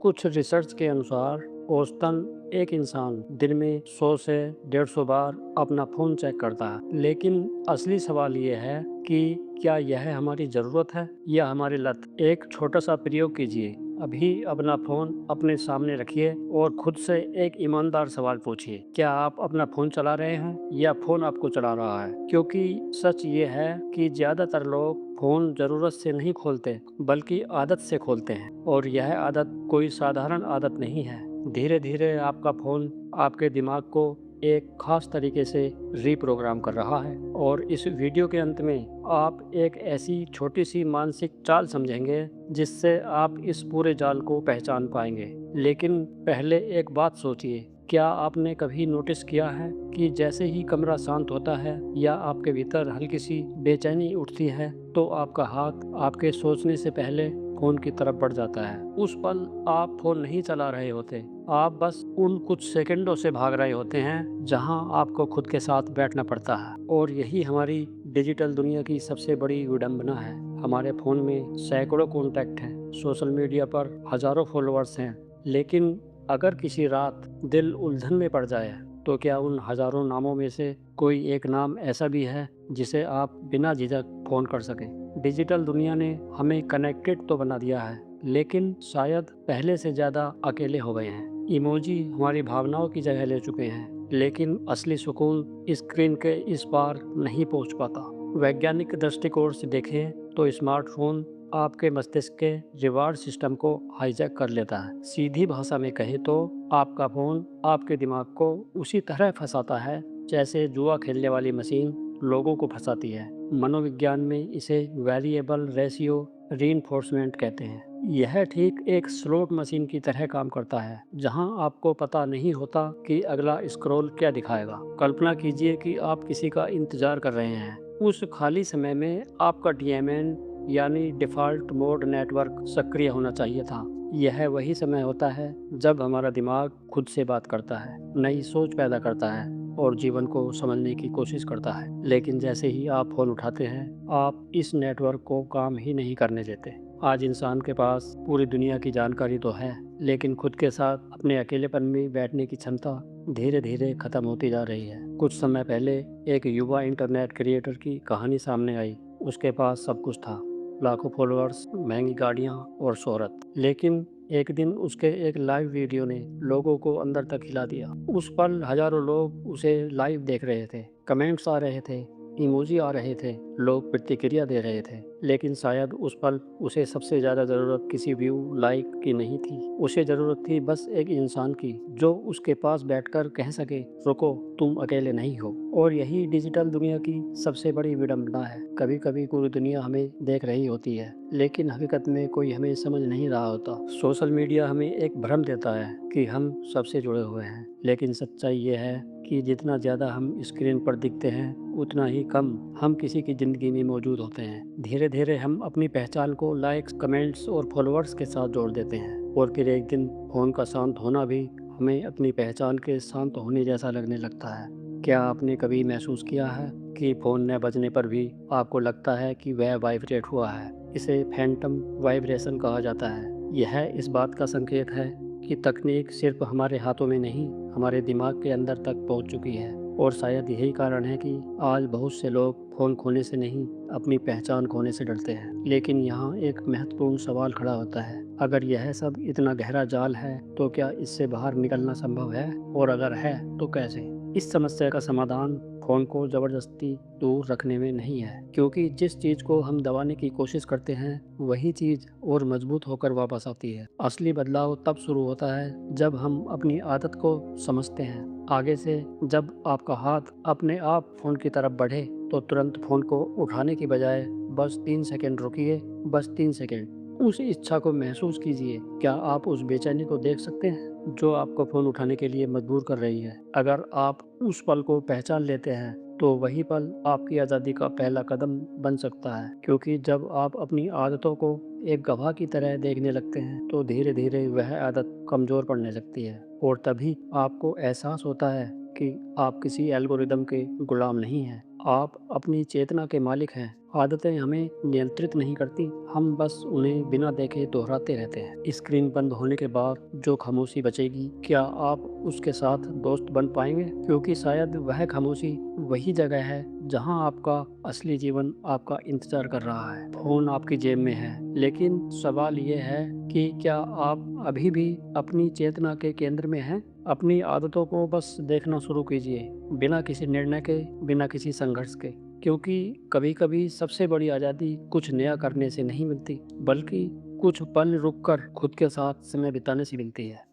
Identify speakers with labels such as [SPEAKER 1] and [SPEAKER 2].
[SPEAKER 1] कुछ रिसर्च के अनुसार औसतन एक इंसान दिन में 100 से 150 बार अपना फ़ोन चेक करता है। लेकिन असली सवाल ये है कि क्या यह हमारी ज़रूरत है या हमारी लत? एक छोटा-सा प्रयोग कीजिए। अभी अपना फ़ोन अपने सामने रखिए और खुद से एक ईमानदार सवाल पूछिए, क्या आप अपना फ़ोन चला रहे हैं या फ़ोन आपको चला रहा है? क्योंकि सच ये है कि ज़्यादातर लोग फ़ोन ज़रूरत से नहीं खोलते, बल्कि आदत से खोलते हैं और यह आदत कोई साधारण आदत नहीं है। धीरे-धीरे आपका फ़ोन आपके दिमाग को एक ख़ास तरीके से रीप्रोग्राम कर रहा है और इस वीडियो के अंत में आप एक ऐसी छोटी-सी मानसिक चाल समझेंगे, जिससे आप इस पूरे जाल को पहचान पाएँगे। लेकिन पहले एक बात सोचिए, क्या आपने कभी नोटिस किया है कि जैसे ही कमरा शांत होता है या आपके भीतर हल्की सी बेचैनी उठती है, तो आपका हाथ आपके सोचने से पहले फ़ोन की तरफ बढ़ जाता है। उस पल आप फ़ोन नहीं चला रहे होते, आप बस उन कुछ सेकंडों से भाग रहे होते हैं, जहां आपको खुद के साथ बैठना पड़ता है। और यही हमारी डिजिटल दुनिया की सबसे बड़ी विडंबना है। हमारे फ़ोन में सैकड़ों कॉन्टैक्ट हैं, सोशल मीडिया पर हज़ारों फॉलोअर्स हैं, लेकिन अगर किसी रात दिल उलझन में पड़ जाए, तो क्या उन हज़ारों नामों में से कोई एक नाम ऐसा भी है, जिसे आप बिना झिझक फ़ोन कर सकें? डिजिटल दुनिया ने हमें कनेक्टेड तो बना दिया है, लेकिन शायद पहले से ज़्यादा अकेले हो गए हैं। इमोजी हमारी भावनाओं की जगह ले चुके हैं, लेकिन असली सुकून स्क्रीन के इस पार नहीं पहुंच पाता। वैज्ञानिक दृष्टिकोण से देखें तो स्मार्टफ़ोन आपके मस्तिष्क के रिवार्ड सिस्टम को हाईजैक कर लेता है। सीधी भाषा में कहें तो आपका फ़ोन आपके दिमाग को उसी तरह फंसाता है, जैसे जुआ खेलने वाली मशीन लोगों को फंसाती है। मनोविज्ञान में इसे वेरिएबल रेशियो रीइंफोर्समेंट कहते हैं। यह ठीक एक स्लॉट मशीन की तरह काम करता है, जहां आपको पता नहीं होता कि अगला स्क्रॉल क्या दिखाएगा। कल्पना कीजिए कि आप किसी का इंतजार कर रहे हैं। उस खाली समय में आपका डीएमएन यानी डिफ़ॉल्ट मोड नेटवर्क सक्रिय होना चाहिए था। यह वही समय होता है जब हमारा दिमाग खुद से बात करता है, नई सोच पैदा करता है और जीवन को समझने की कोशिश करता है। लेकिन जैसे ही आप फ़ोन उठाते हैं, आप इस नेटवर्क को काम ही नहीं करने देते। आज इंसान के पास पूरी दुनिया की जानकारी तो है, लेकिन खुद के साथ अपने अकेलेपन में बैठने की क्षमता धीरे-धीरे खत्म होती जा रही है। कुछ समय पहले एक युवा इंटरनेट क्रिएटर की कहानी सामने आई। उसके पास सब कुछ था, लाखों फॉलोअर्स, महंगी गाड़ियाँ और शोहरत। लेकिन एक दिन उसके एक लाइव वीडियो ने लोगों को अंदर तक हिला दिया। उस पल हज़ारों लोग उसे लाइव देख रहे थे, कमेंट्स आ रहे थे, इमोजी आ रहे थे, लोग प्रतिक्रिया दे रहे थे। लेकिन शायद उस पल उसे सबसे ज़्यादा ज़रूरत किसी व्यू, लाइक की नहीं थी। उसे ज़रूरत थी बस एक इंसान की, जो उसके पास बैठकर कह सके, रुको, तुम अकेले नहीं हो। और यही डिजिटल दुनिया की सबसे बड़ी विडंबना है। कभी-कभी पूरी दुनिया हमें देख रही होती है, लेकिन हकीकत में कोई हमें समझ नहीं रहा होता। सोशल मीडिया हमें एक भ्रम देता है कि हम सबसे जुड़े हुए हैं, लेकिन सच्चाई ये है कि जितना ज़्यादा हम स्क्रीन पर दिखते हैं, उतना ही कम हम किसी की ज़िंदगी में मौजूद होते हैं। धीरे-धीरे हम अपनी पहचान को लाइक्स, कमेंट्स और फॉलोअर्स के साथ जोड़ देते हैं और फिर एक दिन फ़ोन का शांत होना भी हमें अपनी पहचान के शांत होने जैसा लगने लगता है। क्या आपने कभी महसूस किया है कि फ़ोन न बजने पर भी आपको लगता है कि वह वाइब्रेट हुआ है? इसे फैंटम वाइब्रेशन कहा जाता है। यह इस बात का संकेत है कि तकनीक सिर्फ हमारे हाथों में नहीं, हमारे दिमाग के अंदर तक पहुंच चुकी है। और शायद यही कारण है कि आज बहुत से लोग फ़ोन खोने से नहीं, अपनी पहचान खोने से डरते हैं। लेकिन यहाँ एक महत्वपूर्ण सवाल खड़ा होता है, अगर यह सब इतना गहरा जाल है, तो क्या इससे बाहर निकलना संभव है? और अगर है, तो कैसे? इस समस्या का समाधान फ़ोन को ज़बरदस्ती दूर रखने में नहीं है, क्योंकि जिस चीज़ को हम दबाने की कोशिश करते हैं, वही चीज़ और मजबूत होकर वापस आती है। असली बदलाव तब शुरू होता है जब हम अपनी आदत को समझते हैं। आगे से जब आपका हाथ अपने आप फ़ोन की तरफ बढ़े, तो तुरंत फ़ोन को उठाने की बजाय बस 3 सेकंड रुकिए, बस 3 सेकंड। उस इच्छा को महसूस कीजिए। क्या आप उस बेचैनी को देख सकते हैं, जो आपको फ़ोन उठाने के लिए मजबूर कर रही है? अगर आप उस पल को पहचान लेते हैं, तो वही पल आपकी आज़ादी का पहला कदम बन सकता है। क्योंकि जब आप अपनी आदतों को एक गवाह की तरह देखने लगते हैं, तो धीरे-धीरे वह आदत कमज़ोर पड़ने लगती है और तभी आपको एहसास होता है कि आप किसी एल्गोरिदम के गुलाम नहीं हैं। आप अपनी चेतना के मालिक हैं। आदतें हमें नियंत्रित नहीं करती, हम बस उन्हें बिना देखे दोहराते रहते हैं। स्क्रीन बंद होने के बाद जो खामोशी बचेगी, क्या आप उसके साथ दोस्त बन पाएंगे? क्योंकि शायद वह खामोशी वही जगह है जहां आपका असली जीवन आपका इंतजार कर रहा है। फ़ोन आपकी जेब में है, लेकिन सवाल ये है कि क्या आप अभी भी अपनी चेतना के केंद्र में हैं? अपनी आदतों को बस देखना शुरू कीजिए, बिना किसी निर्णय के, बिना किसी संघर्ष के। क्योंकि कभी-कभी सबसे बड़ी आज़ादी कुछ नया करने से नहीं मिलती, बल्कि कुछ पल रुक कर खुद के साथ समय बिताने से मिलती है।